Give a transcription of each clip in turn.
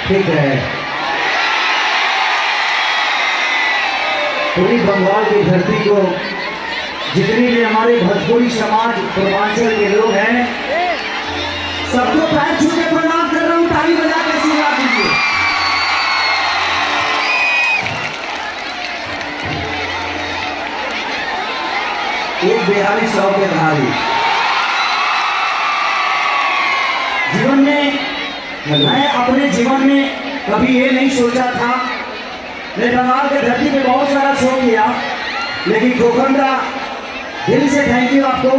ठीक है। पूरी बंगाल की धरती को जितनी भी हमारे भोजपुरी समाज पूर्वांचल के लोग हैं सबको पैर छू के प्रणाम कर रहा हूँ। ताली बजा के आशीर्वाद दीजिए। एक बिहारी 100 के बिहारी जीवन में मैं अपने जीवन में कभी ये नहीं सोचा था। मैं बंगाल के धरती पे बहुत सारा शो किया, लेकिन गोखंडा दिल से थैंक यू आपको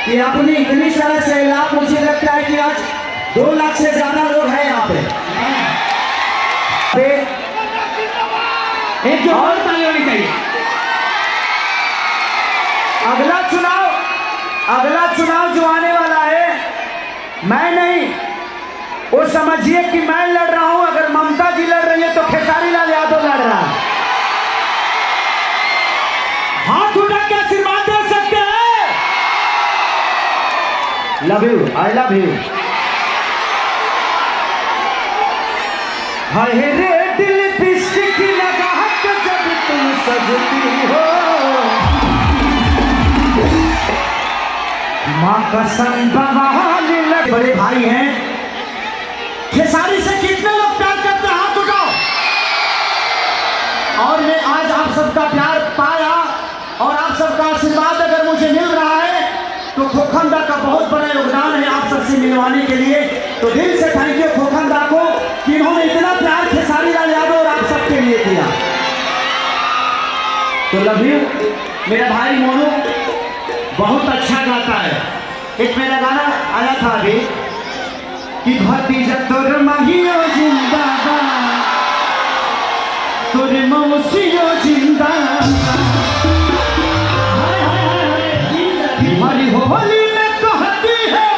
कि आपने इतनी सारा सैलाब, मुझे लगता है कि आज 2 लाख से ज्यादा लोग हैं यहाँ पे। एक जो और ताली होनी चाहिए। अगला चुनाव जो आने वाला है, मैं नहीं, वो समझिए कि मैं लड़ रहा हूं। अगर ममता जी लड़ रही है तो खेसारी लाल यादव लड़ रहा है। हाथ उठा के आशीर्वाद दे सकते हैं। Love you, I love you. हाय रे दिल लिपस्टिक लगा के जब तुम सजती हो, माँ कसम बवाल लग। बड़े भाई हैं खेसारी से कितने लोग प्यार करते हैं, हाथ उठाओ। और मैं आज आप सबका प्यार पाया और आप सबका आशीर्वाद अगर मुझे मिल रहा है तो खोखंदा का बहुत बड़ा योगदान है आप सबसे मिलवाने के लिए। तो दिल से थैंक यू खोखंदा को कि इन्होंने इतना प्यार खेसारी लाल यादव और आप सबके लिए किया। तो लव यू। मेरा भाई मोनू बहुत अच्छा गाता है। एक मेरा गाना आया था अभी कि भतीजा तोर माहियो जिंदाबाद, तोर मौसियो जिंदाबाद। हमारी होली में कहती है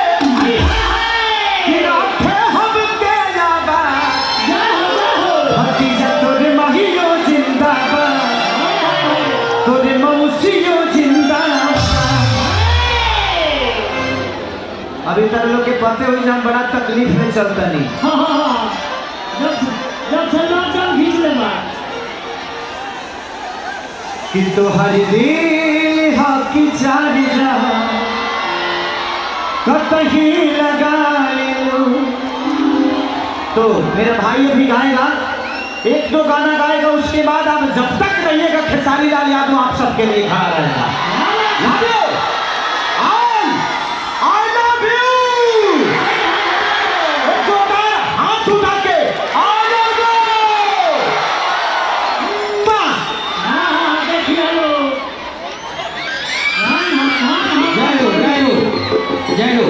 कि राखे हम के आबाद, भतीजा तोर माहियो जिंदाबाद, तोर मौसियो जिंदाबाद। अभी तक लोग के पते हुए जान बड़ा तकलीफ में चलता नहीं। जब सलमान खींच ले कि तो हरी दी हाकी चारी जा कतही लगा लो। तो मेरा भाई अभी गाएगा, 1-2 गाना गाएगा, उसके बाद आप जब तक रहिएगा खेसारी लाल यादव आप सबके लिए खड़ा रहेगा। जय हो।